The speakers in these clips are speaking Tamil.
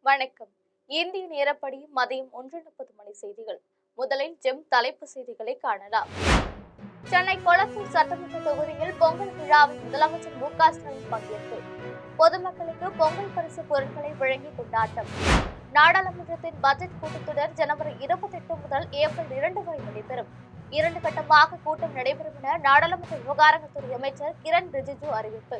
வணக்கம். இந்திய நேரப்படி மதியம் 1:30 மணி செய்திகள். முதலில் ஜெம் தலைப்பு செய்திகளை காணலாம். சென்னை கொளத்தூர் சட்டமன்ற தொகுதியில் பொங்கல் விழாவில் முதலமைச்சர் மு.க.ஸ்டாலின் பங்கேற்பு. பொதுமக்களுக்கு பொங்கல் பரிசு பொருட்களை வழங்கி கொண்டாட்டம். நாடாளுமன்றத்தின் பட்ஜெட் கூட்டத்தொடர் ஜனவரி 28 முதல் ஏப்ரல் 2 வரை நடைபெறும். 2 கட்டமாக கூட்டம் நடைபெறும் என நாடாளுமன்ற விவகாரங்கள் துறை அமைச்சர் கிரண் ரிஜிஜு அறிவிப்பு.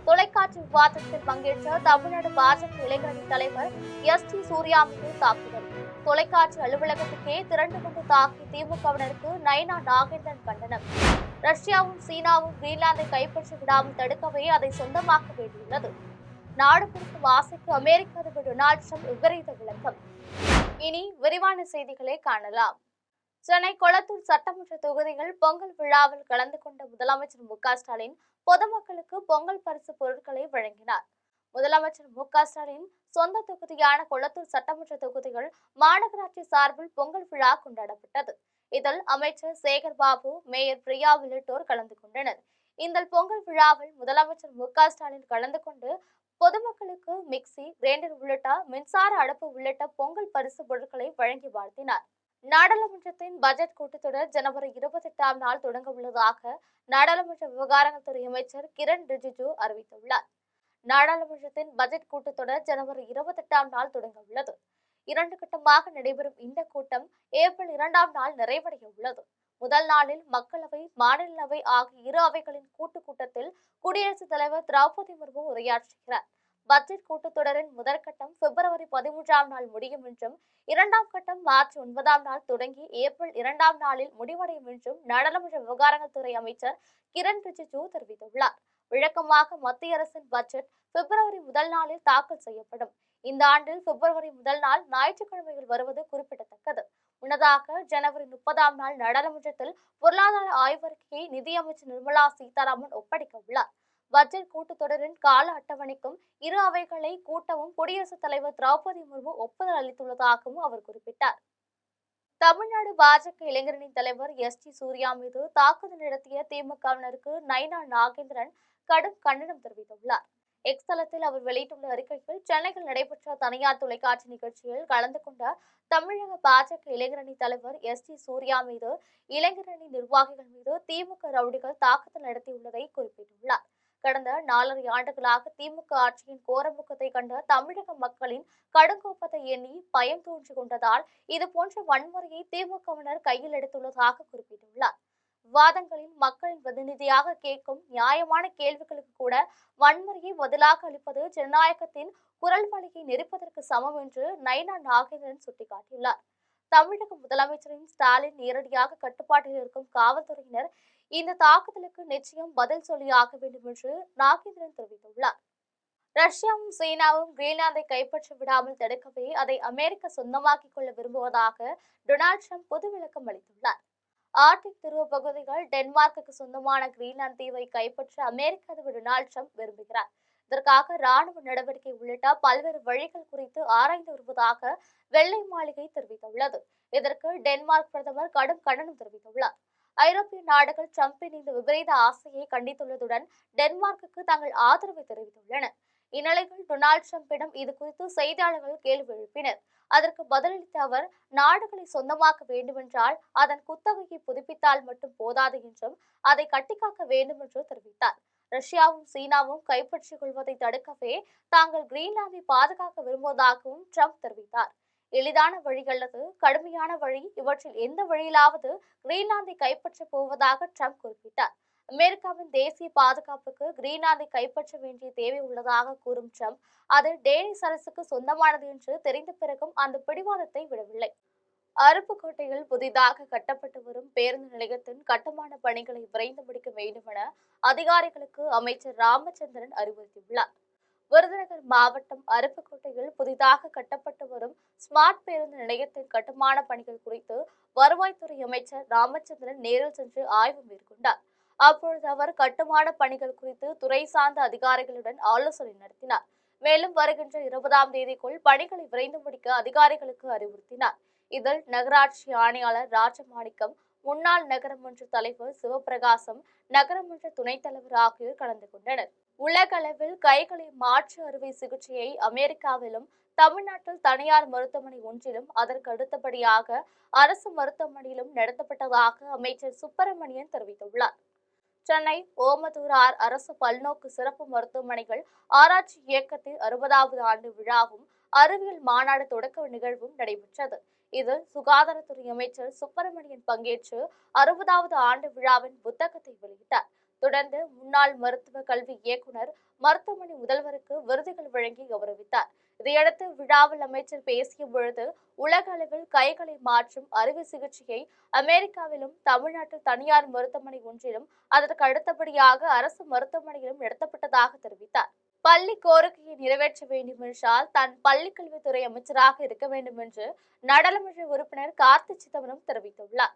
தொலைக்காட்சி விவாதத்தில் பங்கேற்ற தமிழ்நாடு பாஜக இளைஞரணி தலைவர் எஸ்.டி. சூர்யா மீது தாக்குதல். தொலைக்காட்சி அலுவலகத்துக்கே திரண்டு வந்து தாக்கி திமுகவினருக்கு நைனா நாகேந்திரன் கண்டனம். ரஷ்யாவும் சீனாவும் கிரீன்லாந்தை கைப்பற்றி விடாமல் தடுக்கவே அதை சொந்தமாக்க வேண்டியுள்ளது. நாடு பிடிக்கும் ஆசைக்கு அமெரிக்க அதிபர் டொனால்டு டிரம்ப் விபரீத விளக்கம். இனி விரிவான செய்திகளை காணலாம். சென்னை கொளத்தூர் சட்டமன்ற தொகுதியில் பொங்கல் விழாவில் கலந்து கொண்ட முதலமைச்சர் மு.க.ஸ்டாலின் பொதுமக்களுக்கு பொங்கல் பரிசு பொருட்களை வழங்கினார். முதலமைச்சர் மு.க.ஸ்டாலின் சொந்த தொகுதியான கொளத்தூர் சட்டமன்ற தொகுதியில் மாநகராட்சி சார்பில் பொங்கல் விழா கொண்டாடப்பட்டது. இதில் அமைச்சர் சேகர் பாபு, மேயர் பிரியா உள்ளிட்டோர் கலந்து கொண்டனர். இந்த பொங்கல் விழாவில் முதலமைச்சர் மு.க.ஸ்டாலின் கலந்து கொண்டு பொதுமக்களுக்கு மிக்சி, கிரைண்டர் உள்ளிட்ட மின்சார அடுப்பு உள்ளிட்ட பொங்கல் பரிசு பொருட்களை வழங்கி வாழ்த்தினார். நாடாளுமன்றத்தின் பட்ஜெட் கூட்டத்தொடர் ஜனவரி 28ஆம் நாள் தொடங்க உள்ளதாக நாடாளுமன்ற விவகாரங்கள் துறை அமைச்சர் கிரண் ரிஜிஜு அறிவித்துள்ளார். நாடாளுமன்றத்தின் பட்ஜெட் கூட்டத்தொடர் ஜனவரி 28ஆம் நாள் தொடங்க உள்ளது. 2 கட்டமாக நடைபெறும் இந்த கூட்டம் ஏப்ரல் 2ஆம் நாள் நிறைவடைய உள்ளது. முதல் நாளில் மக்களவை, மாநிலங்களவை ஆகிய இரு அவைகளின் கூட்டத்தில் குடியரசுத் தலைவர் திரௌபதி முர்மு உரையாற்றுகிறார். பட்ஜெட் கூட்டத்தொடரின் முதற்கட்டம் பிப்ரவரி 13ஆம் நாள் முடியும் என்றும், 2ஆம் கட்டம் மார்ச் 9ஆம் நாள் தொடங்கி ஏப்ரல் 2ஆம் நாளில் முடிவடையும் என்றும் நாடாளுமன்ற விவகாரங்கள் துறை அமைச்சர் கிரண் ரிஜிஜு தெரிவித்துள்ளார். வழக்கமாக மத்திய அரசின் பட்ஜெட் பிப்ரவரி முதல் நாளில் தாக்கல் செய்யப்படும். இந்த ஆண்டில் பிப்ரவரி முதல் நாள் ஞாயிற்றுக்கிழமையில் வருவது குறிப்பிடத்தக்கது. முன்னதாக ஜனவரி 30ஆம் நாள் நாடாளுமன்றத்தில் பொருளாதார ஆய்வறிக்கையை நிதியமைச்சர் நிர்மலா சீதாராமன் ஒப்படைக்க உள்ளார். பட்ஜெட் கூட்டத்தொடரின் கால அட்டவணைக்கும் இரு அவைகளை கூட்டவும் குடியரசுத் தலைவர் திரௌபதி முர்மு ஒப்புதல் அளித்துள்ளதாகவும் அவர் குறிப்பிட்டார். தமிழ்நாடு பாஜக இளைஞரணி தலைவர் எஸ்.டி. சூர்யா மீது தாக்குதல் நடத்திய திமுகவினருக்கு நைனா நாகேந்திரன் கடும் கண்டனம் தெரிவித்துள்ளார். எக்ஸ் தளத்தில் அவர் வெளியிட்டுள்ள அறிக்கையில், சென்னையில் நடைபெற்ற தனியார் தொலைக்காட்சி நிகழ்ச்சியில் கலந்து கொண்ட தமிழக பாஜக இளைஞரணி தலைவர் எஸ்.டி. சூர்யா மீது இளைஞரணி நிர்வாகிகள் மீது திமுக ரவுடிகள் தாக்குதல் நடத்தியுள்ளதை குறிப்பிட்டுள்ளார். கடந்த 4.5 ஆண்டுகளாக திமுக ஆட்சியின் கோரமுகத்தை கண்ட தமிழக மக்களின் கடுங்கோப்பத்தை எண்ணி பயம் தோன்றி கொண்டதால் இதுபோன்ற வன்முறையை திமுகவினர் கையில் எடுத்துள்ளதாக குறிப்பிட்டுள்ளார். விவாதங்களில் மக்களின் பிரதிநிதியாக கேட்கும் நியாயமான கேள்விகளுக்கு கூட வன்முறையை பதிலாக அளிப்பது ஜனநாயகத்தின் குரல் வழியை நெரிப்பதற்கு சமம் என்று நைனா நாகேந்திரன் சுட்டிக்காட்டியுள்ளார். தமிழக முதலமைச்சரின் ஸ்டாலின் நேரடியாக கட்டுப்பாட்டில் இருக்கும் காவல்துறையினர் இந்த தாக்குதலுக்கு நிச்சயம் பதில் சொல்லியாக வேண்டும் என்று நாகேந்திரன் தெரிவித்துள்ளார். ரஷ்யாவும் சீனாவும் கிரீன்லாந்தை கைப்பற்றி விடாமல் தடுக்கவே அதை அமெரிக்கா சொந்தமாக்கிக் கொள்ள விரும்புவதாக டொனால்டு டிரம்ப் பொது விளக்கம் அளித்துள்ளார். ஆர்டிக் துருவ பகுதிகள் டென்மார்க்குக்கு சொந்தமான கிரீன்லாந்து தீவை கைப்பற்ற அமெரிக்க அதிபர் டொனால்டு டிரம்ப் விரும்புகிறார். இதற்காக ராணுவ நடவடிக்கை உள்ளிட்ட பல்வேறு வழிகள் குறித்து ஆராய்ந்து வருவதாக வெள்ளை மாளிகை தெரிவித்துள்ளது. இதற்கு டென்மார்க் பிரதமர் கடும் கண்டனம் தெரிவித்துள்ளார். ஐரோப்பிய நாடுகள் டிரம்பின் இந்த விபரீத ஆசையை கண்டித்துள்ளதுடன் டென்மார்க்குக்கு தங்கள் ஆதரவை தெரிவித்துள்ளன. இந்நிலையில் டொனால்டு டிரம்பிடம் இது குறித்து செய்தியாளர்கள் கேள்வி எழுப்பினர். அதற்கு பதிலளித்த அவர், நாடுகளை சொந்தமாக்க வேண்டுமென்றால் அதன் குத்தகையை புதுப்பித்தால் மட்டும் போதாது என்றும் அதை கட்டிக்காக்க வேண்டும் என்று தெரிவித்தார். ரஷ்யாவும் சீனாவும் கைப்பற்றிக் கொள்வதை தடுக்கவே தாங்கள் கிரீன்லாந்தை பாதுகாக்க விரும்புவதாகவும் டிரம்ப் தெரிவித்தார். எளிதான வழி அல்லது கடுமையான வழி, இவற்றில் எந்த வழியிலாவது கிரீன்லாந்தை கைப்பற்றப் போவதாக டிரம்ப் குறிப்பிட்டார். அமெரிக்காவின் தேசிய பாதுகாப்புக்கு கிரீன்லாந்தை கைப்பற்ற வேண்டிய தேவை உள்ளதாக கூறும் டிரம்ப், அது டேனிஷ் அரசுக்கு சொந்தமானது என்று தெரிந்த பிறகும் அந்த பிடிவாதத்தை விடவில்லை. அருப்புக்கோட்டையில் புதிதாக கட்டப்பட்டு வரும் பேருந்து நிலையத்தின் கட்டுமான பணிகளை விரைந்து முடிக்க வேண்டும் என அதிகாரிகளுக்கு அமைச்சர் ராமச்சந்திரன் அறிவுறுத்தியுள்ளார். விருதுநகர் மாவட்டம் அருப்புக்கோட்டையில் புதிதாக கட்டப்பட்டு வரும் ஸ்மார்ட் பேருந்து நிலையத்தின் கட்டுமான பணிகள் குறித்து வருவாய்த்துறை அமைச்சர் ராமச்சந்திரன் நேரில் சென்று ஆய்வு மேற்கொண்டார். அப்பொழுது அவர் கட்டுமான பணிகள் குறித்து துறை சார்ந்த அதிகாரிகளுடன் ஆலோசனை நடத்தினார். மேலும் வருகின்ற 20ஆம் தேதிக்குள் பணிகளை விரைந்து முடிக்க அதிகாரிகளுக்கு அறிவுறுத்தினார். இதில் நகராட்சி ஆணையாளர் ராஜமாணிக்கம், முன்னாள் நகரமன்ற தலைவர் சிவபிரகாசம், நகரமன்ற துணைத் தலைவர் ஆகியோர் கலந்து கொண்டனர். உலகளவில் கைகளை மாற்று அறுவை சிகிச்சையை அமெரிக்காவிலும் தமிழ்நாட்டில் தனியார் மருத்துவமனை ஒன்றிலும் அதற்கு அடுத்தபடியாக அரசு மருத்துவமனையிலும் நடத்தப்பட்டதாக அமைச்சர் சுப்பிரமணியன் தெரிவித்துள்ளார். சென்னை ஓமந்தூரார் அரசு பல்நோக்கு சிறப்பு மருத்துவமனைகள் ஆராய்ச்சி இயக்கத்தின் 60வது ஆண்டு விழாவும் அறிவியல் மாநாடு தொடக்க நிகழ்வும் நடைபெற்றது. இதில் சுகாதாரத்துறை அமைச்சர் சுப்பிரமணியன் பங்கேற்று 60வது ஆண்டு விழாவின் புத்தகத்தை வெளியிட்டார். தொடர்ந்து முன்னாள் மருத்துவ கல்வி இயக்குநர் மருத்துவமனை முதல்வருக்கு விருதுகள் வழங்கி கௌரவித்தார். இதையடுத்து விழாவில் அமைச்சர் பேசிய பொழுது உலக அளவில் கைகளை மாற்றும் அறுவை சிகிச்சையை அமெரிக்காவிலும் தமிழ்நாட்டில் தனியார் மருத்துவமனை ஒன்றிலும் அதற்கு அடுத்தபடியாக அரசு மருத்துவமனையிலும் நடத்தப்பட்டதாக தெரிவித்தார். பள்ளி கோரிக்கையை நிறைவேற்ற வேண்டும் என்றால் தான் பள்ளிக்கல்வித்துறை அமைச்சராக இருக்க வேண்டும் என்று நாடாளுமன்ற உறுப்பினர் கார்த்தி சிதம்பரம் தெரிவித்துள்ளார்.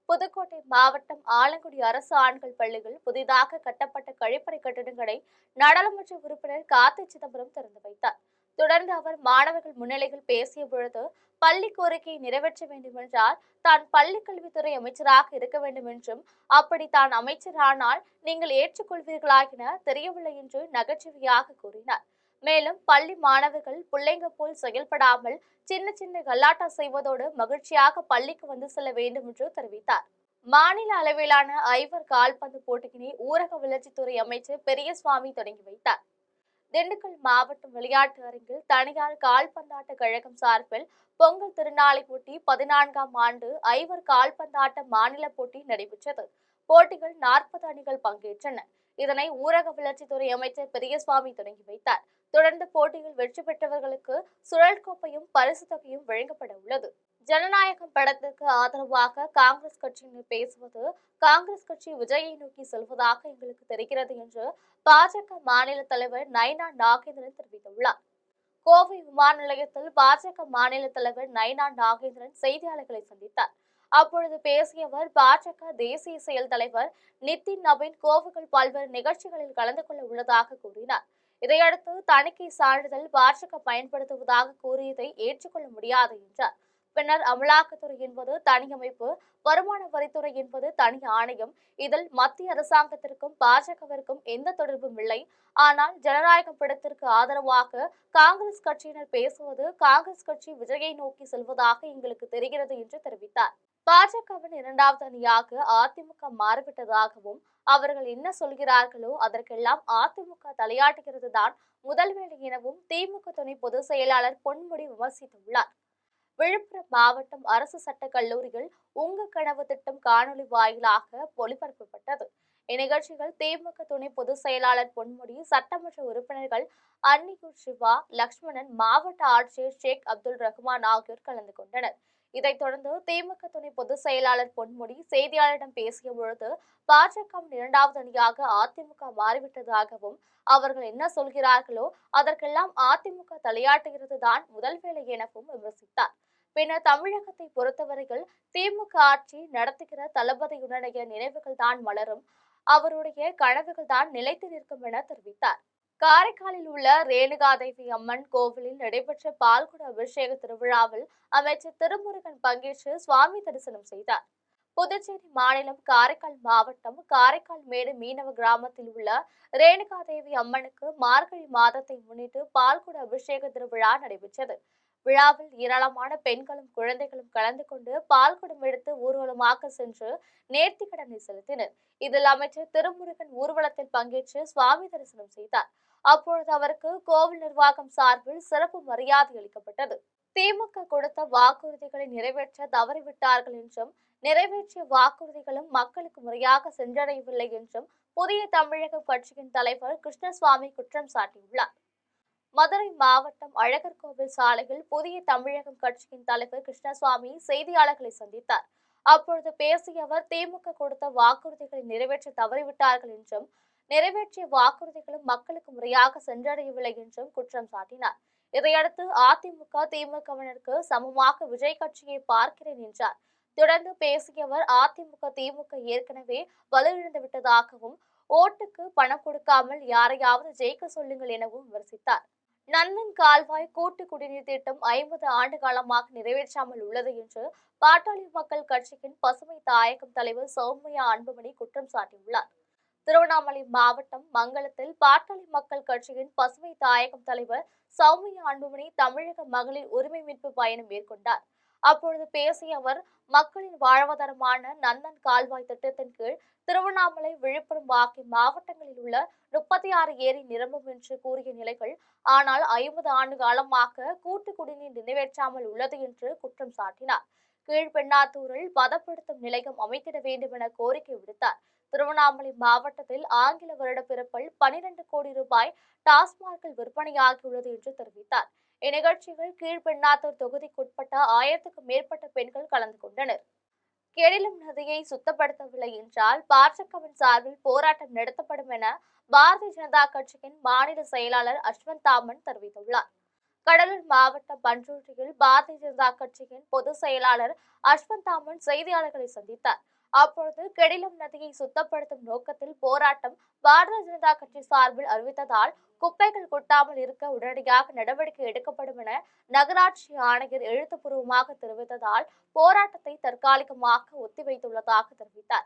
புதுக்கோட்டை மாவட்டம் ஆலங்குடி அரசு ஆண்கள் பள்ளியில் புதிதாக கட்டப்பட்ட கழிப்பறை கட்டிடங்களை நாடாளுமன்ற உறுப்பினர் கார்த்தி சிதம்பரம் திறந்து வைத்தார். தொடர்ந்து அவர் மாணவர்கள் முன்னிலையில் பேசிய பொழுது பள்ளி கோரிக்கையை நிறைவேற்ற வேண்டும் என்றால் தான் பள்ளிக்கல்வித்துறை அமைச்சராக இருக்க வேண்டும் என்றும் அப்படி தான் அமைச்சரானால் நீங்கள் ஏற்றுக்கொள்வீர்களா என தெரியவில்லை என்று நகைச்சுவையாக கூறினார். மேலும் பள்ளி மாணவர்கள் பிள்ளைங்க போல் செயல்படாமல் சின்ன சின்ன கல்லாட்டா செய்வதோடு மகிழ்ச்சியாக பள்ளிக்கு வந்து செல்ல வேண்டும் என்று தெரிவித்தார். மாநில அளவிலான ஐவர் கால்பந்து போட்டியினை ஊரக வளர்ச்சித்துறை அமைச்சர் பெரியசுவாமி தொடங்கி வைத்தார். திண்டுக்கல் மாவட்டம் விளையாட்டு அரங்கில் தனியார் கால்பந்தாட்ட கழகம் சார்பில் பொங்கல் திருநாளையொட்டி 14ஆம் ஆண்டு ஐவர் கால்பந்தாட்ட மாநில போட்டி நடைபெற்றது. போட்டிகள் 40 அணிகள் பங்கேற்றன. இதனை ஊரக வளர்ச்சித்துறை அமைச்சர் பெரியசுவாமி தொடங்கி வைத்தார். தொடர்ந்து போட்டியில் வெற்றி பெற்றவர்களுக்கு சுழல் கோப்பையும் பரிசு தொகையும் வழங்கப்பட உள்ளது. ஜனநாயகம் படத்திற்கு ஆதரவாக காங்கிரஸ் கட்சியினர் பேசுவது காங்கிரஸ் கட்சி விஜயை நோக்கி செல்வதாக எங்களுக்கு தெரிகிறது என்று பாஜக மாநில தலைவர் நைனா நாகேந்திரன் தெரிவித்துள்ளார். கோவை விமான நிலையத்தில் பாஜக மாநில தலைவர் நைனா நாகேந்திரன் செய்தியாளர்களை சந்தித்தார். அப்பொழுது பேசிய அவர் பாஜக தேசிய செயல் தலைவர் நிதின் நவீன் கோவையில் பல்வேறு நிகழ்ச்சிகளில் கலந்து கொள்ள உள்ளதாக கூறினார். இதையடுத்து தணிக்கை சான்றிதழ் பாஜக பயன்படுத்துவதாக கூறியதை ஏற்றுக்கொள்ள முடியாது என்றார். பின்னர் அமலாக்கத்துறை என்பது தனி அமைப்பு, வருமான வரித்துறை என்பது தனி ஆணையம். இதில் மத்திய அரசாங்கத்திற்கும் பாஜகவிற்கும் எந்த தொடர்பும் இல்லை. ஆனால் ஜனநாயக படத்திற்கு ஆதரவாக காங்கிரஸ் கட்சியினர் பேசுவது காங்கிரஸ் கட்சி விஜயை நோக்கி செல்வதாக எங்களுக்கு தெரிகிறது என்று தெரிவித்தார். பாஜகவின் 2வது அணியாக அதிமுக மாறிவிட்டதாகவும் அவர்கள் என்ன சொல்கிறார்களோ அதற்கெல்லாம் அதிமுக தலையாட்டுகிறது தான் முதல் வேலை எனவும் திமுக துணை பொதுச் செயலாளர் பொன்முடி விமர்சித்துள்ளார். விழுப்புரம் மாவட்டம் அரசு சட்டக் கல்லூரியில் உங்க கனவு திட்டம் காணொலி வாயிலாக ஒளிபரப்பப்பட்டது. இந்நிகழ்ச்சியில் திமுக துணை பொதுச் செயலாளர் பொன்முடி, சட்டமன்ற உறுப்பினர்கள் அன்னியூர் சிவா, லட்சுமணன், மாவட்ட ஆட்சியர் ஷேக் அப்துல் ரஹ்மான் ஆகியோர் கலந்து கொண்டனர். இதைத் தொடர்ந்து திமுக துணை பொதுச் செயலாளர் பொன்முடி செய்தியாளரிடம் பேசிய பொழுது பாஜகவின் 2வது அணியாக அதிமுக மாறிவிட்டதாகவும் அவர்கள் என்ன சொல்கிறார்களோ அதற்கெல்லாம் அதிமுக தலையாட்டுகிறது தான் முதல் வேலை எனவும் விமர்சித்தார். பின்னர் தமிழகத்தை பொறுத்தவரையில் திமுக ஆட்சி நடத்துகிற தளபதியுடைய நினைவுகள் தான் மலரும், அவருடைய கனவுகள் தான் நிலைத்து நிற்கும் என தெரிவித்தார். காரைக்காலில் உள்ள ரேணுகாதேவி அம்மன் கோவிலில் நடைபெற்ற பால்குட அபிஷேக திருவிழாவில் அமைச்சர் திருமுருகன் பங்கேற்று சுவாமி தரிசனம் செய்தார். புதுச்சேரி மாநிலம் காரைக்கால் மாவட்டம் காரைக்கால் மேடு மீனவ கிராமத்தில் உள்ள ரேணுகாதேவி அம்மனுக்கு மார்கழி மாதத்தை முன்னிட்டு பால்குட அபிஷேக திருவிழா நடைபெற்றது. விழாவில் ஏராளமான பெண்களும் குழந்தைகளும் கலந்து கொண்டு பால்குடம் எடுத்து ஊர்வலமாக சென்று நேர்த்திக்கடனை செலுத்தினர். இதில் அமைச்சர் திருமுருகன் ஊர்வலத்தில் பங்கேற்று சுவாமி தரிசனம் செய்தார். அப்பொழுது அவருக்கு கோவில் நிர்வாகம் சார்பில் சிறப்பு மரியாதை அளிக்கப்பட்டது. திமுக கொடுத்த வாக்குறுதிகளை நிறைவேற்ற தவறிவிட்டார்கள் என்றும் நிறைவேற்றிய வாக்குறுதிகளும் மக்களுக்கு முறையாக சென்றடையவில்லை என்றும் புதிய தமிழகம் கட்சியின் தலைவர் கிருஷ்ணசுவாமி குற்றம் சாட்டியுள்ளார். மதுரை மாவட்டம் அழகர் கோவில் சாலையில் புதிய தமிழகம் கட்சியின் தலைவர் கிருஷ்ணசுவாமி செய்தியாளர்களை சந்தித்தார். அப்பொழுது பேசிய அவர் திமுக கொடுத்த வாக்குறுதிகளை நிறைவேற்ற தவறிவிட்டார்கள் என்றும் நிறைவேற்றிய வாக்குறுதிகளும் மக்களுக்கு முறையாக சென்றடையவில்லை என்றும் குற்றம் சாட்டினார். இதையடுத்து அதிமுக திமுகவினருக்கு சமமாக விஜய் கட்சியை பார்க்கிறேன் என்றார். தொடர்ந்து பேசிய அவர் அதிமுக திமுக ஏற்கனவே வலுவிழந்து விட்டதாகவும் ஓட்டுக்கு பணம் கொடுக்காமல் யாரையாவது ஜெயிக்க சொல்லுங்கள் எனவும் விமர்சித்தார். நந்தன் கால்வாய் கூட்டு குடிநீர் திட்டம் 50 ஆண்டு காலமாக நிறைவேற்றாமல் உள்ளது என்று பாட்டாளி மக்கள் கட்சியின் பசுமை தாயகம் தலைவர் சௌமியா அன்புமணி குற்றம் சாட்டியுள்ளார். திருவண்ணாமலை மாவட்டம் மங்களத்தில் பாட்டாளி மக்கள் கட்சியின் பசுமை தாயகம் தலைவர் சௌமியா அன்புமணி தமிழக மகளிர் உரிமை மீட்பு பயணம் மேற்கொண்டார். அப்பொழுது பேசிய அவர், மக்களின் வாழ்வாதாரமான நந்தன் கால்வாய் திட்டத்தின் கீழ் திருவண்ணாமலை, விழுப்புரம் ஆகிய மாவட்டங்களில் உள்ள 36 ஏரி நிரம்பும் என்று கூறிய நிலைகள், ஆனால் 50 ஆண்டு காலமாக கூட்டு குடிநீர் நிறைவேற்றாமல் உள்ளது என்று குற்றம் சாட்டினார். கீழ்பெண்ணாத்தூரில் பதப்படுத்தும் நிலையம் அமைத்திட வேண்டும் என கோரிக்கை விடுத்தார். திருவண்ணாமலை மாவட்டத்தில் ஆங்கில வருட பிறப்பில் 12 கோடி ரூபாய் டாஸ்மாகில் விற்பனையாகியுள்ளது என்று தெரிவித்தார். இந்நிகழ்ச்சியில் கீழ்பெண்ணாத்தூர் தொகுதிக்குட்பட்ட 1000க்கும் மேற்பட்ட பெண்கள் கலந்து கொண்டனர். கெடிலம் நதியை சுத்தப்படுத்தவில்லை என்றால் பாஜகவின் சார்பில் போராட்டம் நடத்தப்படும் என பாரதிய ஜனதா கட்சியின் மாநில செயலாளர் அஸ்வந்த் தாமன் தெரிவித்துள்ளார். கடலூர் மாவட்டம் பண்ருட்டியில் பாரதிய ஜனதா கட்சியின் பொதுச் செயலாளர் அஸ்வந்த் தாமன் செய்தியாளர்களை சந்தித்தார். அப்பொழுது கெடிலம் நதியை சுத்தப்படுத்தும் நோக்கத்தில் போராட்டம் பாரதிய ஜனதா கட்சி சார்பில் அறிவித்ததால் குப்பைகள் கொட்டாமல் இருக்க உடனடியாக நடவடிக்கை எடுக்கப்படும் என நகராட்சி ஆணையர் எழுத்துப்பூர்வமாக தெரிவித்ததால் போராட்டத்தை தற்காலிகமாக ஒத்திவைத்துள்ளதாக தெரிவித்தார்.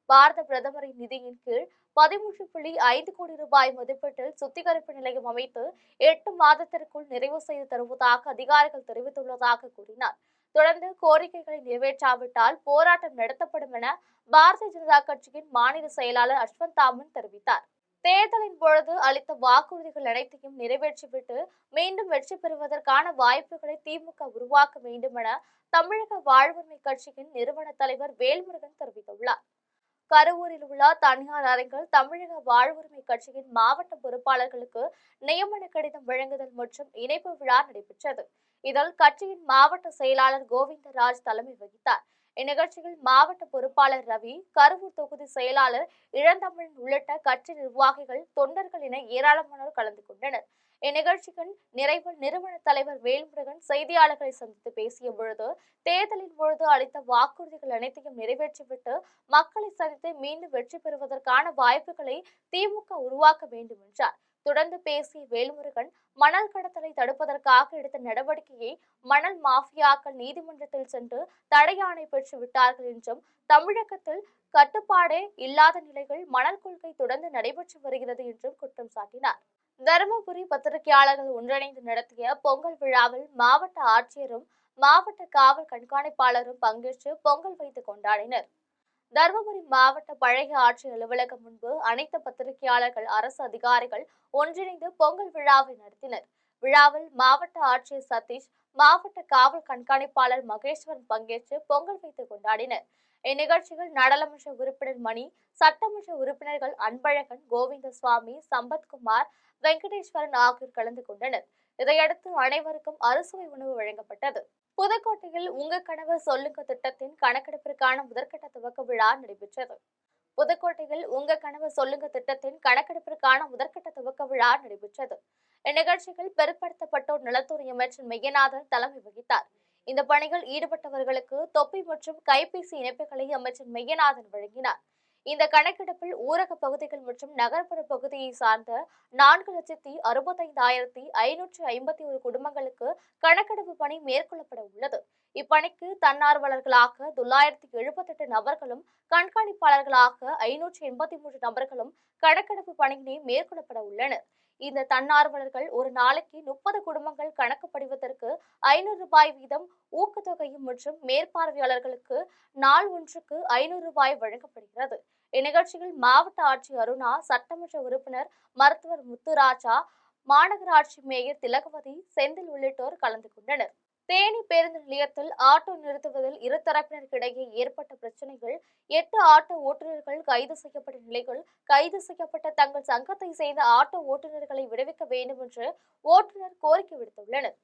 பாரத பிரதமரின் நிதியின் கீழ் 13.5 கோடி ரூபாய் மதிப்பீட்டில் சுத்திகரிப்பு நிலையம் அமைத்து 8 மாதத்திற்குள் நிறைவு செய்து தருவதாக அதிகாரிகள் தெரிவித்துள்ளதாக கூறினார். தொடர்ந்து கோரிக்கைகளை நிறைவேற்றாவிட்டால் போராட்டம் நடத்தப்படும் என பாரதிய ஜனதா கட்சியின் மாநில செயலாளர் அஸ்வந்த் தாமன் தெரிவித்தார். தேர்தலின் பொழுது அளித்த வாக்குறுதிகள் அனைத்தையும் நிறைவேற்றிவிட்டு மீண்டும் வெற்றி பெறுவதற்கான வாய்ப்புகளை திமுக உருவாக்க வேண்டும் என தமிழக வாழ்வுரிமை கட்சியின் நிறுவன தலைவர் வேல்முருகன் தெரிவித்துள்ளார். கரூரில் உள்ள தனியார் அரங்கில் தமிழக வாழ்வுரிமை கட்சியின் மாவட்ட பொறுப்பாளர்களுக்கு நியமன கடிதம் வழங்குதல் மற்றும் இணைப்பு விழா நடைபெற்றது. இதில் கட்சியின் மாவட்ட செயலாளர் கோவிந்தராஜ் தலைமை வகித்தார். இந்நிகழ்ச்சியில் மாவட்ட பொறுப்பாளர் ரவி, கரூர் தொகுதி செயலாளர் இளந்தமிழன் உள்ளிட்ட கட்சி நிர்வாகிகள், தொண்டர்கள் என ஏராளமானோர் கலந்து கொண்டனர். இந்நிகழ்ச்சியின் நிறைவில் நிறுவன தலைவர் வேல்முருகன் செய்தியாளர்களை சந்தித்து பேசிய பொழுது, தேர்தலின் பொழுது அளித்த வாக்குறுதிகள் அனைத்தையும் நிறைவேற்றிவிட்டு மக்களை சந்தித்து மீண்டும் வெற்றி பெறுவதற்கான வாய்ப்புகளை திமுக உருவாக்க வேண்டும் என்றார். தொடர்ந்து பேசிய வேல்முருகன், மணல் கடத்தலை தடுப்பதற்காக எடுத்த நடவடிக்கையை மணல் மாஃபியாக்கள் நீதிமன்றத்தில் சென்று தடையாணை பெற்று விட்டார்கள் என்றும், தமிழகத்தில் கட்டுப்பாடே இல்லாத நிலையில் மணல் கொள்கை தொடர்ந்து நடைபெற்று வருகிறது என்றும் குற்றம் சாட்டினார். தருமபுரி பத்திரிகையாளர்கள் ஒன்றிணைந்து நடத்திய பொங்கல் விழாவில் மாவட்ட ஆட்சியரும் மாவட்ட காவல் கண்காணிப்பாளரும் பங்கேற்று பொங்கல் வைத்து கொண்டாடினர். தருமபுரி மாவட்ட பழைய ஆட்சி அலுவலகம் முன்பு அனைத்து பத்திரிகையாளர்கள், அரசு அதிகாரிகள் ஒன்றிணைந்து பொங்கல் விழாவை நடத்தினர். விழாவில் மாவட்ட ஆட்சியர் சதீஷ், மாவட்ட காவல் கண்காணிப்பாளர் மகேஸ்வரன் பங்கேற்று பொங்கல் வைத்து கொண்டாடினர். இந்நிகழ்ச்சியில் நாடாளுமன்ற உறுப்பினர் மணி, சட்டமன்ற உறுப்பினர்கள் அன்பழகன், கோவிந்தசுவாமி, சம்பத்குமார், வெங்கடேஸ்வரன் ஆகியோர் கலந்து கொண்டனர். இதையடுத்து அனைவருக்கும் அறுசுவை உணவு வழங்கப்பட்டது. புதுக்கோட்டையில் உங்க கனவு சொல்லுங்க திட்டத்தின் கணக்கெடுப்பிற்கான முதற்கட்ட துவக்க விழா நடைபெற்றது. புதுக்கோட்டையில் உங்க கனவு சொல்லுங்க திட்டத்தின் கணக்கெடுப்பிற்கான முதற்கட்ட துவக்க விழா நடைபெற்றது. இந்நிகழ்ச்சியில் பிற்படுத்தப்பட்டோர் நலத்துறை அமைச்சர் மெய்யநாதன் தலைமை வகித்தார். இந்த பணியில் ஈடுபட்டவர்களுக்கு தொப்பி மற்றும் கைபேசி இணைப்புகளை அமைச்சர் மெய்யநாதன் வழங்கினார். இந்த கணக்கெடுப்பில் ஊரக பகுதிகள் மற்றும் நகர்ப்புற பகுதியை சார்ந்த 4,65,551 குடும்பங்களுக்கு கணக்கெடுப்பு பணி மேற்கொள்ளப்பட உள்ளது. இப்பணிக்கு தன்னார்வலர்களாக 978 நபர்களும், கண்காணிப்பாளர்களாக 583 நபர்களும் கணக்கெடுப்பு பணியினை மேற்கொள்ளப்பட உள்ளனர். இந்த தன்னார்வலர்கள் ஒரு நாளைக்கு 30 குடும்பங்கள் கணக்கு படிவதற்கு 500 ரூபாய் வீதம் ஊக்கத்தொகையும் மற்றும் மேற்பார்வையாளர்களுக்கு நாள் ஒன்றுக்கு 500 ரூபாய் வழங்கப்படுகிறது. இந்நிகழ்ச்சியில் மாவட்ட ஆட்சியர் அருணா, சட்டமன்ற உறுப்பினர் மருத்துவர் முத்துராஜா, மாநகராட்சி மேயர் திலகவதி, செந்தில் உள்ளிட்டோர் கலந்து கொண்டனர். தேனி பேருந்து நிலையத்தில் ஆட்டோ நிறுத்துவதில் இருதரப்பினருக்கிடையே ஏற்பட்ட பிரச்சனைகள், 8 ஆட்டோ ஓட்டுநர்கள் கைது செய்யப்பட்ட நிலையில், கைது செய்யப்பட்ட தங்கள் சங்கத்தை சேர்ந்த ஆட்டோ ஓட்டுநர்களை விடுவிக்க வேண்டும் என்று ஓட்டுநர் கோரிக்கை விடுத்துள்ளனர்.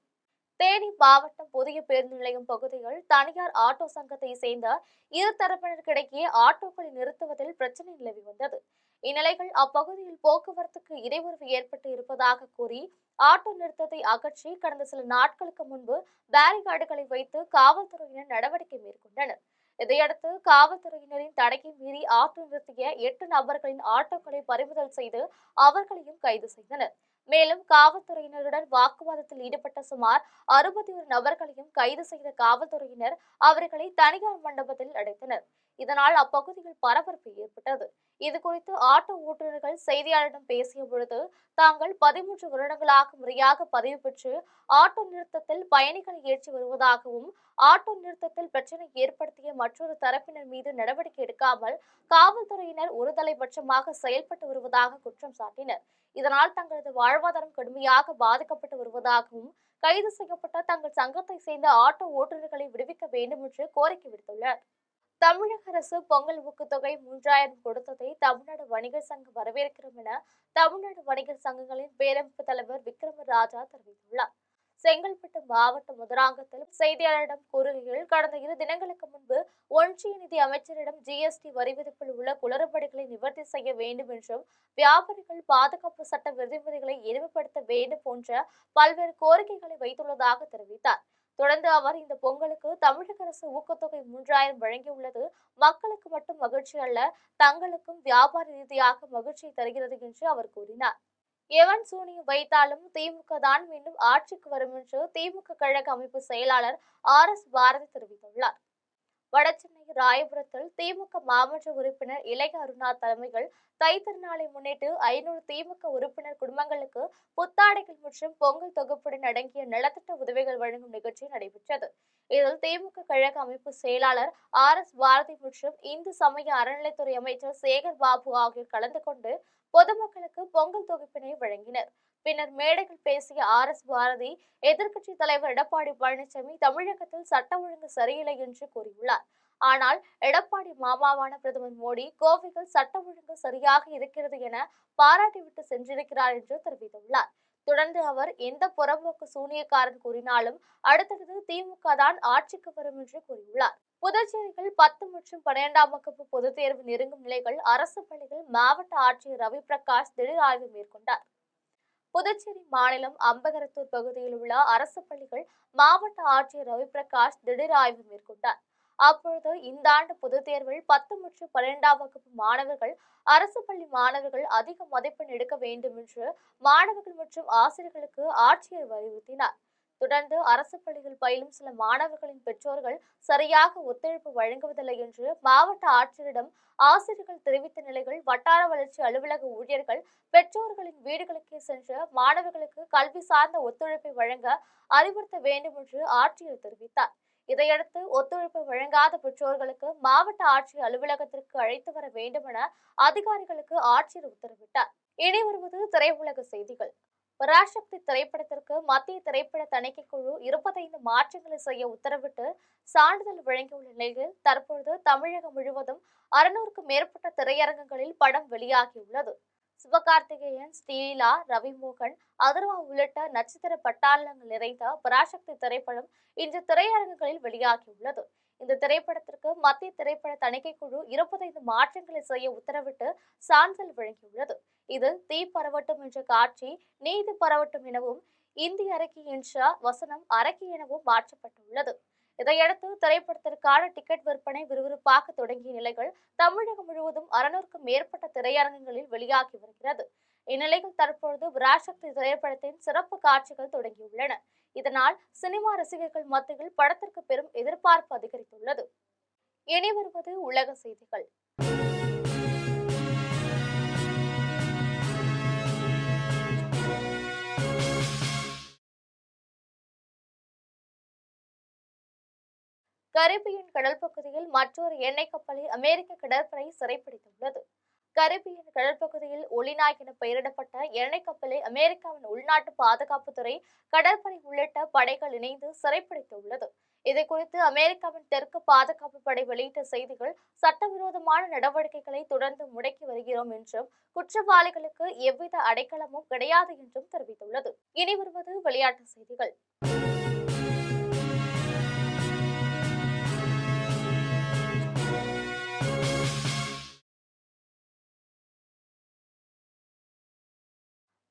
தேனி மாவட்டம் புதிய பேருந்து நிலையம் பகுதியில் தனியார் ஆட்டோ சங்கத்தை சேர்ந்த இருதரப்பினருக்கிடையே ஆட்டோக்களை நிறுத்துவதில் பிரச்சனை நிலவி வந்தது. இந்நிலையில் அப்பகுதியில் போக்குவரத்துக்கு இடையூறு ஏற்பட்டு இருப்பதாக கூறி ஆட்டோ நிறுத்தத்தை அகற்றி கடந்த சில நாட்களுக்கு முன்பு பேரிகார்டுகளை வைத்து காவல்துறையினர் நடவடிக்கை மேற்கொண்டனர். இதையடுத்து காவல்துறையினரின் தடையை மீறி ஆட்டோ நிறுத்திய 8 நபர்களின் ஆட்டோக்களை பறிமுதல் செய்து அவர்களையும் கைது செய்தனர். மேலும் காவல்துறையினருடன் வாக்குவாதத்தில் ஈடுபட்ட சுமார் 61 நபர்களையும் கைது செய்த காவல்துறையினர் அவர்களை தனியார் மண்டபத்தில் அடைத்தனர். இதனால் அப்பகுதியில் பரபரப்பு ஏற்பட்டது. இதுகுறித்து ஆட்டோ ஓட்டுநர்கள் செய்தியாளரிடம் பேசிய பொழுது, தாங்கள் 13 வருடங்களாக முறையாக பதிவு பெற்று ஆட்டோ நிறுத்தத்தில் பயணிகளை ஏற்றி வருவதாகவும், ஆட்டோ நிறுத்தத்தில் பிரச்சினை ஏற்படுத்திய மற்றொரு தரப்பினர் மீது நடவடிக்கை எடுக்காமல் காவல்துறையினர் ஒருதலைபட்சமாக செயல்பட்டு வருவதாக குற்றம் சாட்டினர். இதனால் தங்களது வாழ்வாதாரம் கடுமையாக பாதிக்கப்பட்டு வருவதாகவும், கைது செய்யப்பட்ட தங்கள் சங்கத்தை சேர்ந்த ஆட்டோ ஓட்டுநர்களை விடுவிக்க வேண்டும் என்று கோரிக்கை விடுத்துள்ளனர். தமிழக அரசு பொங்கல் ஊக்கத்தொகை 3000 கொடுத்ததை தமிழ்நாடு வணிகர் சங்கம் வரவேற்கிறோம் என தமிழ்நாடு வணிகர் சங்கங்களின் பேரமைப்பு தலைவர் விக்ரமராஜா தெரிவித்துள்ளார். செங்கல்பட்டு மாவட்ட மதுராங்கத்தில் செய்தியாளரிடம் கூறுகையில், கடந்த 2 தினங்களுக்கு முன்பு ஒன்றிய நிதி அமைச்சரிடம் ஜிஎஸ்டி வரி விதிப்பில் உள்ள குளறுபடிகளை நிவர்த்தி செய்ய வேண்டும் என்றும், வியாபாரிகள் பாதுகாப்பு சட்ட விதிமுறைகளை எளிமைப்படுத்த வேண்டும் போன்ற பல்வேறு கோரிக்கைகளை வைத்துள்ளதாக தெரிவித்தார். தொடர்ந்து அவர், இந்த பொங்கலுக்கு தமிழக அரசு ஊக்கத்தொகை 3000 வழங்கியுள்ளது மக்களுக்கு மட்டும் மகிழ்ச்சி அல்ல, தங்களுக்கும் வியாபார ரீதியாக மகிழ்ச்சியை தருகிறது என்று அவர் கூறினார். எவன் சூனியம் வைத்தாலும் திமுக தான் மீண்டும் ஆட்சிக்கு வரும் என்று திமுக கழக அமைப்பு செயலாளர் RS பாரதி தெரிவித்துள்ளார். வடசென்னை ராயபுரத்தில் திமுக மாமன்ற உறுப்பினர் இளைய அருணா தலைமையில் தை திருநாளை முன்னிட்டு 500 திமுக உறுப்பினர் குடும்பங்களுக்கு புத்தாடைகள் மற்றும் பொங்கல் தொகுப்புடன் அடங்கிய நலத்திட்ட உதவிகள் வழங்கும் நிகழ்ச்சி நடைபெற்றது. இதில் திமுக கழக அமைப்பு செயலாளர் RS பாரதி மற்றும் இந்து சமய அறநிலைத்துறை அமைச்சர் சேகர் பாபு ஆகியோர் கலந்து கொண்டு பொதுமக்களுக்கு பொங்கல் தொகுப்பினை வழங்கினர். பின்னர் மேடையில் பேசிய RS பாரதி, எதிர்க்கட்சித் தலைவர் எடப்பாடி பழனிசாமி தமிழகத்தில் சட்ட ஒழுங்கு சரியில்லை என்று கூறியுள்ளார். ஆனால் எடப்பாடி மாமாவான பிரதமர் மோடி கோவையில் சட்ட ஒழுங்கு சரியாக இருக்கிறது என பாராட்டிவிட்டு சென்றிருக்கிறார் என்று தெரிவித்துள்ளார். தொடர்ந்து அவர், எந்த புறம்போக்கு சூனியக்காரன் கூறினாலும் அடுத்தது திமுக தான் ஆட்சிக்கு வரும் என்று கூறியுள்ளார். புதுச்சேரியில் 10 மற்றும் 12ஆம் வகுப்பு பொதுத் தேர்வு நெருங்கும் நிலையில் அரசு பள்ளிகள் மாவட்ட ஆட்சியர் ரவி பிரகாஷ் திடீர் ஆய்வு மேற்கொண்டார். புதுச்சேரி மாநிலம் அம்பகரத்தூர் பகுதியில் உள்ள அரசு பள்ளிகள் மாவட்ட ஆட்சியர் ரவி பிரகாஷ் திடீர் ஆய்வு மேற்கொண்டார். அப்பொழுது, இந்த ஆண்டு பொதுத் தேர்வில் 10 மற்றும் 12ஆம் வகுப்பு மாணவர்கள் அரசு பள்ளி மாணவர்கள் அதிக மதிப்பெண் எடுக்க வேண்டும் என்று மாணவர்கள் மற்றும் ஆசிரியர்களுக்கு ஆட்சியர் வலியுறுத்தினார். தொடர்ந்து, அரசு பள்ளியில் பயிலும் சில மாணவர்களின் பெற்றோர்கள் சரியாக ஒத்துழைப்பு வழங்குவதில்லை என்று மாவட்ட ஆட்சியரிடம் ஆசிரியர்கள் தெரிவித்த நிலையில், வட்டார வளர்ச்சி அலுவலக ஊழியர்கள் பெற்றோர்களின் வீடுகளுக்கே சென்று மாணவர்களுக்கு கல்வி சார்ந்த ஒத்துழைப்பை வழங்க அறிவுறுத்த வேண்டும் என்று ஆட்சியர் தெரிவித்தார். இதையடுத்து, ஒத்துழைப்பு வழங்காத பெற்றோர்களுக்கு மாவட்ட ஆட்சியர் அலுவலகத்திற்கு அழைத்து வர வேண்டும் என அதிகாரிகளுக்கு ஆட்சியர் உத்தரவிட்டார். இனி வருவது திரையுலக செய்திகள். பராசக்தி திரைப்படத்திற்கு மத்திய திரைப்பட தணிக்கை குழு 25 மாற்றங்களை செய்ய உத்தரவிட்டு சான்றிதழ் வழங்கியுள்ள நிலையில், தற்பொழுது தமிழகம் முழுவதும் 600க்கும் மேற்பட்ட திரையரங்குகளில் படம் வெளியாகியுள்ளது. சிவகார்த்திகேயன், ஸ்ரீலா, ரவிமோகன், அதர்வா உள்ளிட்ட நட்சத்திர பட்டாளங்கள் நிறைந்த பராசக்தி திரைப்படம் இன்று திரையரங்குகளில் வெளியாகியுள்ளது. இந்த திரைப்படத்திற்கு மத்திய திரைப்பட தணிக்கை குழு 25 மாற்றங்களை செய்ய உத்தரவிட்டு சான்றிதழ் வழங்கியுள்ளது. இதில் தீ பரவட்டும் என்ற காட்சி நீதி பரவட்டும் எனவும், இந்தி அரக்கி என்ற வசனம் அரக்கி எனவும் மாற்றப்பட்டுள்ளது. இதையடுத்து திரைப்படத்திற்கான டிக்கெட் விற்பனை விறுவிறுப்பாக தொடங்கிய நிலையில் தமிழகம் முழுவதும் 600க்கும் மேற்பட்ட திரையரங்குகளில் வெளியாகி வருகிறது. இந்நிலையில் தற்பொழுது பராசக்தி திரைப்படத்தின் சிறப்பு காட்சிகள் தொடங்கியுள்ளன. இதனால் சினிமா ரசிகர்கள் மத்தியில் படத்திற்கு பெரும் எதிர்பார்ப்பு அதிகரித்துள்ளது. இனி வருவது உலக செய்திகள். கரிபியன் கடல் பகுதியில் மற்றொரு எண்ணெய் கப்பலை அமெரிக்க கடற்படை சிறைப்பிடித்துள்ளது. கரிபியன் கடல் பகுதியில் ஒலினாய் என பெயரிடப்பட்ட எண்ணெய் கப்பலை அமெரிக்காவின் உள்நாட்டு பாதுகாப்புத்துறை, கடற்படை உள்ளிட்ட படைகள் இணைந்து சிறைப்பிடித்துள்ளது. இதுகுறித்து அமெரிக்காவின் தெற்கு பாதுகாப்பு படை வெளியிட்ட செய்திகள், சட்டவிரோதமான நடவடிக்கைகளை தொடர்ந்து முடக்கி வருகிறோம் என்றும், குற்றவாளிகளுக்கு எவ்வித அடைக்கலமும் கிடையாது என்றும் தெரிவித்துள்ளது. இனி வருவது விளையாட்டு செய்திகள்.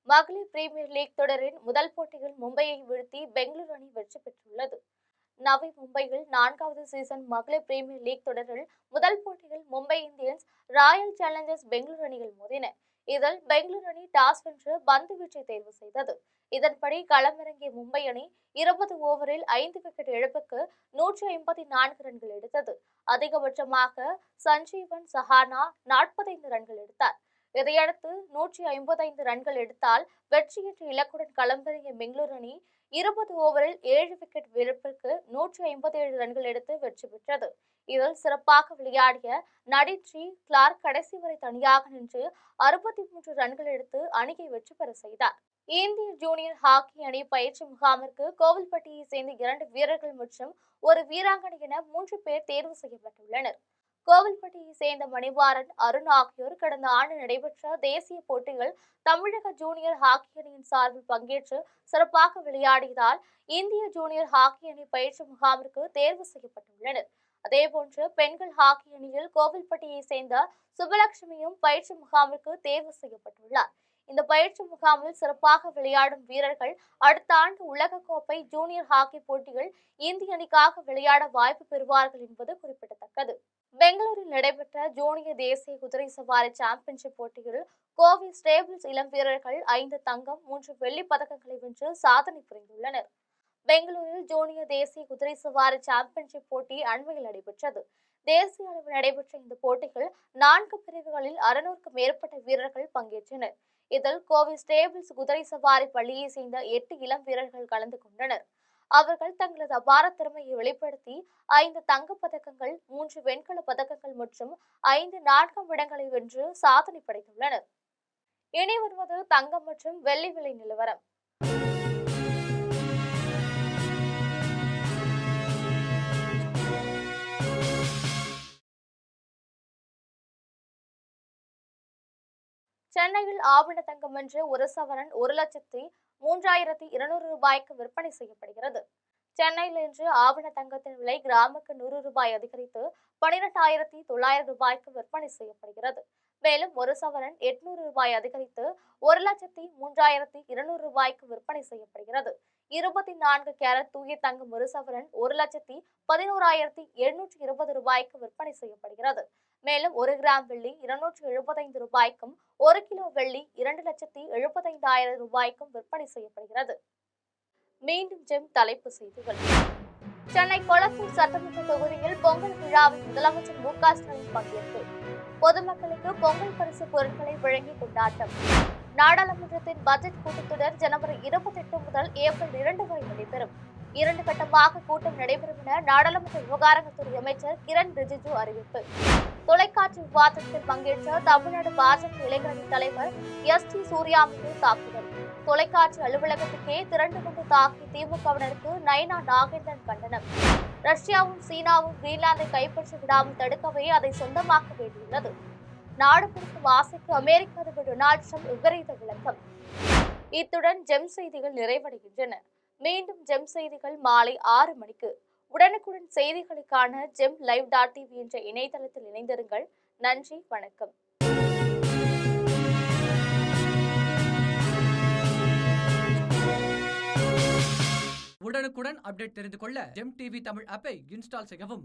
மகளிர் பிரீமியர் லீக் தொடரின் முதல் போட்டியில் மும்பையை வீழ்த்தி பெங்களூரு அணி வெற்றி பெற்றுள்ளது. நவி மும்பையில் 4வது சீசன் மகளிர் பிரீமியர் லீக் தொடரில் முதல் போட்டியில் Mumbai Indians Royal Challengers Bengaluru அணியில் மோதின. இதில் பெங்களூரு அணி டாஸ் வென்று பந்து வீச்சை தேர்வு செய்தது. இதன்படி களமிறங்கிய மும்பை அணி 20 ஓவரில் 5 விக்கெட் இழப்புக்கு 154 ரன்கள் எடுத்தது. அதிகபட்சமாக சஞ்சீவன் சஹானா 45 ரன்கள் எடுத்தார். இதையடுத்து 155 ரன்கள் எடுத்தால் வெற்றி என்ற இலக்குடன் களமிறங்கிய பெங்களூரு அணி 20 ஓவரில் 7 விக்கெட் இழப்பிற்கு 157 ரன்கள் எடுத்து வெற்றி பெற்றது. இதில் சிறப்பாக விளையாடிய நடின்ஜி கிளார்க் கடைசி வரை தனியாக நின்று 63 ரன்கள் எடுத்து அணியை வெற்றி பெற செய்தார். இந்திய ஜூனியர் ஹாக்கி அணி பயிற்சி முகாமிற்கு கோவில்பட்டியை சேர்ந்த 2 வீரர்கள் மற்றும் ஒரு வீராங்கனை என 3 பேர் தேர்வு செய்யப்பட்டுள்ளனர். கோவில்பட்டியை சேர்ந்த மணிவாரன், அருண் ஆகியோர் கடந்த ஆண்டு நடைபெற்ற தேசிய போட்டியில் தமிழக ஜூனியர் ஹாக்கி அணியின் சார்பில் பங்கேற்று சிறப்பாக விளையாடியதால் இந்திய ஜூனியர் ஹாக்கி அணி பயிற்சி முகாமிற்கு தேர்வு செய்யப்பட்டுள்ளனர். அதேபோன்று பெண்கள் ஹாக்கி அணியில் கோவில்பட்டியை சேர்ந்த சுபலட்சுமியும் பயிற்சி முகாமிற்கு தேர்வு செய்யப்பட்டுள்ளார். இந்த பயிற்சி முகாமில் சிறப்பாக விளையாடும் வீரர்கள் அடுத்த ஆண்டு உலகக்கோப்பை ஜூனியர் ஹாக்கி போட்டியில் இந்திய அணிக்காக விளையாட வாய்ப்பு பெறுவார்கள் என்பது குறிப்பிடத்தக்கது. பெங்களூரில் நடைபெற்ற ஜூனியர் தேசிய குதிரை சவாரி சாம்பியன்ஷிப் போட்டியில் கோவை ஸ்டேபிள்ஸ் இளம் வீரர்கள் 5 தங்கம் 3 வெள்ளி பதக்கங்களை வென்று சாதனை புரிந்துள்ளனர். பெங்களூரில் ஜூனியர் தேசிய குதிரை சவாரி சாம்பியன்ஷிப் போட்டி அண்மையில் நடைபெற்றது. தேசிய அளவில் நடைபெற்ற இந்த போட்டிகள் 4 பிரிவுகளில் 600க்கும் மேற்பட்ட வீரர்கள் பங்கேற்றனர். இதில் கோவை ஸ்டேபிள்ஸ் குதிரை சவாரி பள்ளியை சேர்ந்த 8 இளம் வீரர்கள் கலந்து கொண்டனர். அவர்கள் தங்களது அபார திறமையை வெளிப்படுத்தி 5 தங்கப் பதக்கங்கள், 3 வெண்கல பதக்கங்கள் மற்றும் 5 4ஆம் இடங்களை வென்று சாதனை படைத்துள்ளனர். இனி வருவது தங்கம் மற்றும் வெள்ளி விலை நிலவரம். சென்னையில் ஆவண தங்கம் என்று ஒரு சவரன் 1,03,200 ரூபாய்க்கு விற்பனை செய்யப்படுகிறது. சென்னையில் இன்று ஆவண தங்கத்தின் விலை கிராமுக்கு 100 ரூபாய் அதிகரித்து 12,900 ரூபாய்க்கு விற்பனை செய்யப்படுகிறது. மேலும் ஒரு சவரன் 800 ரூபாய் அதிகரித்து 1,03,200 ரூபாய்க்கு விற்பனை செய்யப்படுகிறது. 24 கேரட் தூய தங்கம் ஒரு சவரன் 1,11,720 ரூபாய்க்கு விற்பனை செய்யப்படுகிறது. மேலும் 1 கிராம் வெள்ளி 275 ரூபாய்க்கும் 1 கிலோ வெள்ளி 2,75,000 ரூபாய்க்கும் விற்பனை செய்யப்படுகிறது. மீண்டும் ஜெம் தலைப்பு செய்திகள். சென்னை கொளத்தூர் சட்டமன்ற தொகுதியில் பொங்கல் விழாவில் முதலமைச்சர் மு.க.ஸ்டாலின் பங்கேற்பு. பொதுமக்களுக்கு பொங்கல் பரிசு பொருட்களை வழங்கி கொண்டாட்டம். நாடாளுமன்றத்தின் பட்ஜெட் கூட்டத்தொடர் ஜனவரி 28 முதல் ஏப்ரல் 2 வரை நடைபெறும். 2 கட்டமாக கூட்டம் நடைபெறும் என நாடாளுமன்ற விவகாரங்கள் துறை அமைச்சர் கிரண் ரிஜிஜு அறிவிப்பு. தொலைக்காட்சி விவாதத்தில் பங்கேற்ற தமிழ்நாடு பாஜக இளைஞரணி தலைவர் எஸ்.டி. சூர்யா மீது தாக்குதல். தொலைக்காட்சி அலுவலகத்துக்கே திரண்டு வந்து தாக்கி திமுகவினருக்கு நயனா நாகேந்திரன் கண்டனம். ரஷ்யாவும் சீனாவும் கிரீன்லாந்தை கைப்பற்றி விடாமல் தடுக்கவே அதை சொந்தமாக்க வேண்டியுள்ளது. நாடு பிடிக்கும் ஆசைக்கு அமெரிக்க அதிபர் டொனால்டு ட்ரம்ப் விபரீத விளக்கம். இத்துடன் ஜெம் செய்திகள் நிறைவடைகின்றன. மீண்டும் ஜெம் செய்திகள் மாலை 6 மணிக்கு. உடனுக்குடன் செய்திகளுக்கான gemlive.tv என்ற இணையதளத்தில் இணைந்திருங்கள். நன்றி, வணக்கம். உடனுக்குடன் அப்டேட் தெரிந்து கொள்ள ஜெம் டிவி தமிழ் ஆப்பை இன்ஸ்டால் செய்யவும்.